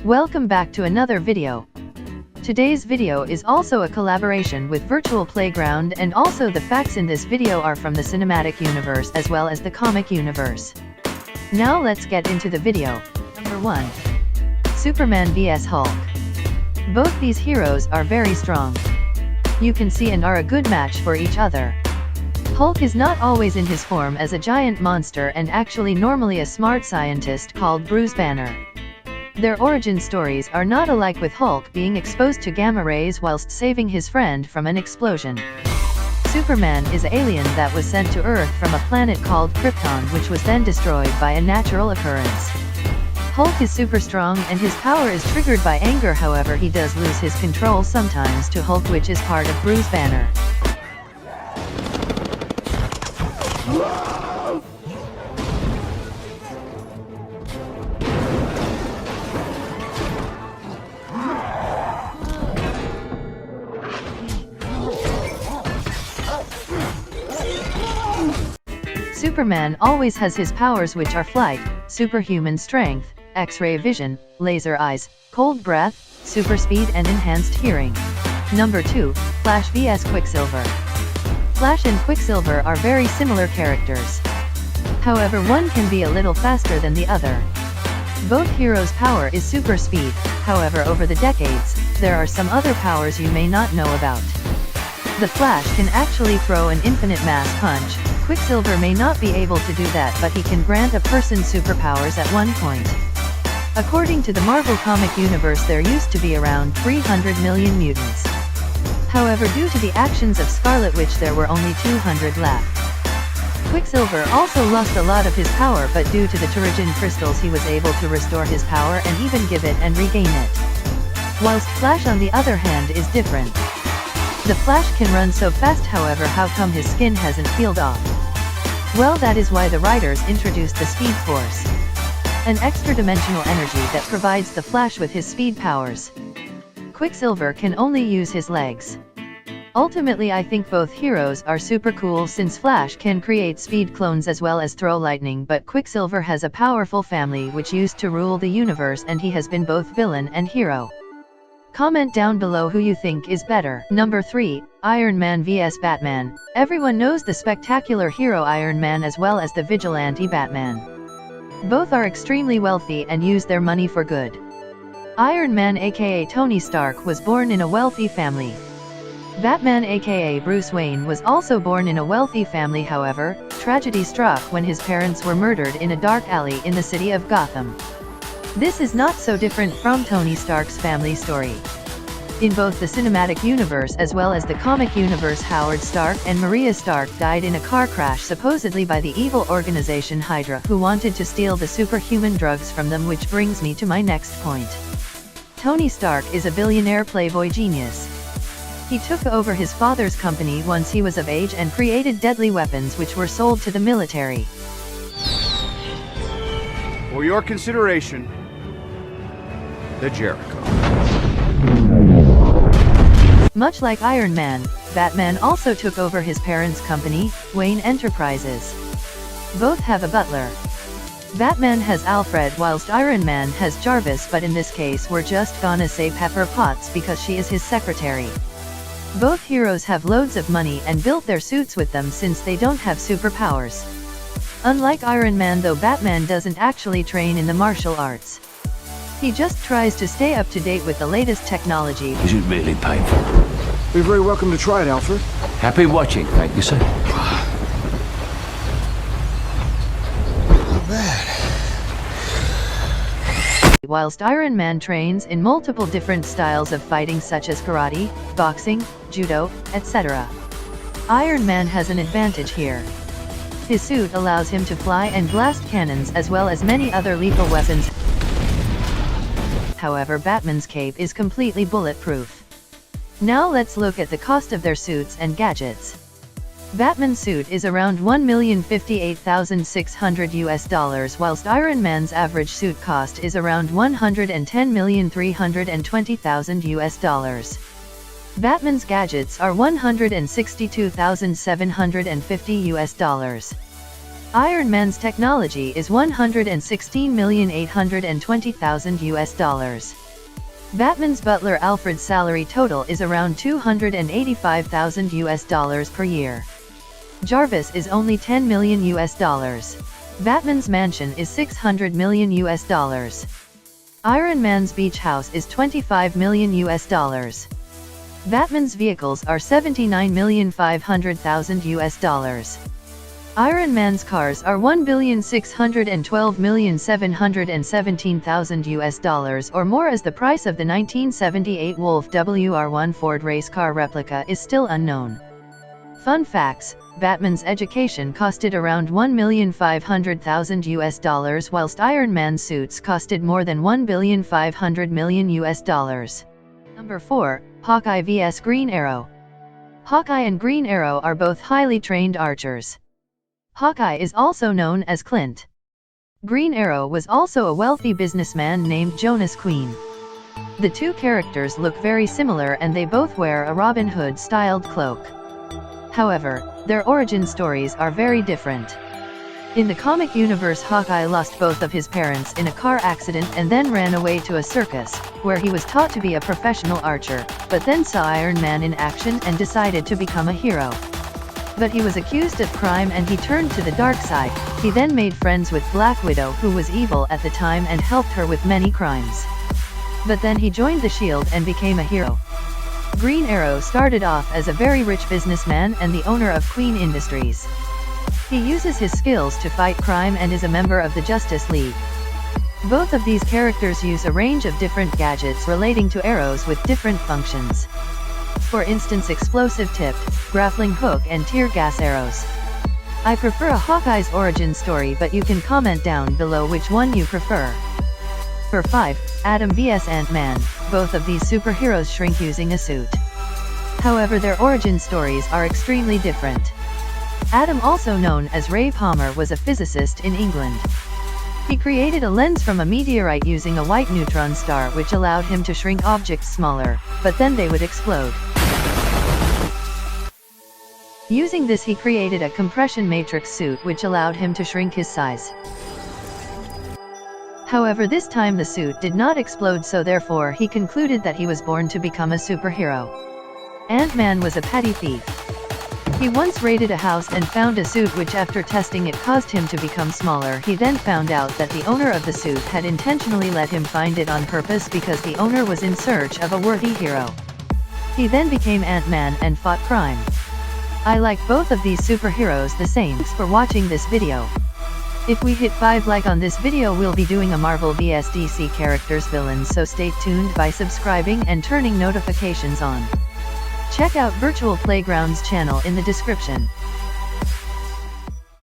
Welcome back to another video. Today's video is also a collaboration with Virtual Playground, and also the facts in this video are from the cinematic universe as well as the comic universe. Now let's get into the video. Number 1. Superman vs Hulk. Both these heroes are very strong. You can see and are a good match for each other. Hulk is not always in his form as a giant monster and actually normally a smart scientist called Bruce Banner. Their origin stories are not alike, with Hulk being exposed to gamma rays whilst saving his friend from an explosion. Superman is an alien that was sent to Earth from a planet called Krypton, which was then destroyed by a natural occurrence. Hulk is super strong and his power is triggered by anger, however he does lose his control sometimes to Hulk, which is part of Bruce Banner. Superman always has his powers, which are flight, superhuman strength, X-ray vision, laser eyes, cold breath, super speed and enhanced hearing. Number 2. Flash vs Quicksilver. Flash and Quicksilver are very similar characters. However, one can be a little faster than the other. Both heroes' power is super speed, however over the decades, there are some other powers you may not know about. The Flash can actually throw an infinite mass punch. Quicksilver may not be able to do that, but he can grant a person superpowers at one point. According to the Marvel comic universe, there used to be around 300 million mutants. However, due to the actions of Scarlet Witch, there were only 200 left. Quicksilver also lost a lot of his power, but due to the Terrigen crystals he was able to restore his power and even give it and regain it. Whilst Flash on the other hand is different. The Flash can run so fast, however how come his skin hasn't peeled off? Well, that is why the writers introduced the Speed Force. An extra-dimensional energy that provides the Flash with his speed powers. Quicksilver can only use his legs. Ultimately, I think both heroes are super cool, since Flash can create speed clones as well as throw lightning, but Quicksilver has a powerful family which used to rule the universe, and he has been both villain and hero. Comment down below who you think is better. Number 3. Iron Man vs Batman. Everyone knows the spectacular hero Iron Man as well as the vigilante Batman. Both are extremely wealthy and use their money for good. Iron Man aka Tony Stark was born in a wealthy family. Batman aka Bruce Wayne was also born in a wealthy family, however, tragedy struck when his parents were murdered in a dark alley in the city of Gotham. This is not so different from Tony Stark's family story. In both the cinematic universe as well as the comic universe, Howard Stark and Maria Stark died in a car crash, supposedly by the evil organization Hydra, who wanted to steal the superhuman drugs from them, which brings me to my next point. Tony Stark is a billionaire playboy genius. He took over his father's company once he was of age and created deadly weapons which were sold to the military. For your consideration, the Jericho. Much like Iron Man, Batman also took over his parents' company, Wayne Enterprises. Both have a butler. Batman has Alfred whilst Iron Man has Jarvis, but in this case we're just gonna say Pepper Potts because she is his secretary. Both heroes have loads of money and built their suits with them since they don't have superpowers. Unlike Iron Man though, Batman doesn't actually train in the martial arts. He just tries to stay up to date with the latest technology. Is it really painful? You're very welcome to try it, Alfred. Happy watching, thank you, sir. Not bad. Whilst Iron Man trains in multiple different styles of fighting such as karate, boxing, judo, etc. Iron Man has an advantage here. His suit allows him to fly and blast cannons as well as many other lethal weapons. However, Batman's cape is completely bulletproof. Now let's look at the cost of their suits and gadgets. Batman's suit is around $1,058,600 US, whilst Iron Man's average suit cost is around $110,320,000 US. Batman's gadgets are $162,750 US. Iron Man's technology is $116,820,000 US. Batman's butler Alfred's salary total is around $285,000 US per year. Jarvis is only $10 million US. Batman's mansion is $600 million US. Iron Man's beach house is $25 million US. Batman's vehicles are $79,500,000 US. Iron Man's cars are $1,612,717,000 US or more, as the price of the 1978 Wolf WR1 Ford race car replica is still unknown. Fun facts: Batman's education costed around $1,500,000 US, whilst Iron Man's suits costed more than $1,500,000,000 US. Number 4, Hawkeye vs Green Arrow. Hawkeye and Green Arrow are both highly trained archers. Hawkeye is also known as Clint. Green Arrow was also a wealthy businessman named Jonas Queen. The two characters look very similar and they both wear a Robin Hood-styled cloak. However, their origin stories are very different. In the comic universe, Hawkeye lost both of his parents in a car accident and then ran away to a circus, where he was taught to be a professional archer, but then saw Iron Man in action and decided to become a hero. But he was accused of crime and he turned to the dark side. He then made friends with Black Widow, who was evil at the time and helped her with many crimes. But then he joined the Shield and became a hero. Green Arrow started off as a very rich businessman and the owner of Queen Industries. He uses his skills to fight crime and is a member of the Justice League. Both of these characters use a range of different gadgets relating to arrows with different functions. For instance, explosive tipped, grappling hook and tear gas arrows. I prefer a Hawkeye's origin story, but you can comment down below which one you prefer. For 5, Atom vs Ant-Man. Both of these superheroes shrink using a suit. However, their origin stories are extremely different. Atom, also known as Ray Palmer, was a physicist in England. He created a lens from a meteorite using a white neutron star, which allowed him to shrink objects smaller, but then they would explode. Using this, he created a compression matrix suit which allowed him to shrink his size. However, this time the suit did not explode, so therefore he concluded that he was born to become a superhero. Ant-Man was a petty thief. He once raided a house and found a suit which, after testing it, caused him to become smaller. He then found out that the owner of the suit had intentionally let him find it on purpose because the owner was in search of a worthy hero. He then became Ant-Man and fought crime. I like both of these superheroes the same. Thanks for watching this video. If we hit 5 likes on this video, we'll be doing a Marvel vs DC characters villains, so stay tuned by subscribing and turning notifications on. Check out Virtual Playground's channel in the description.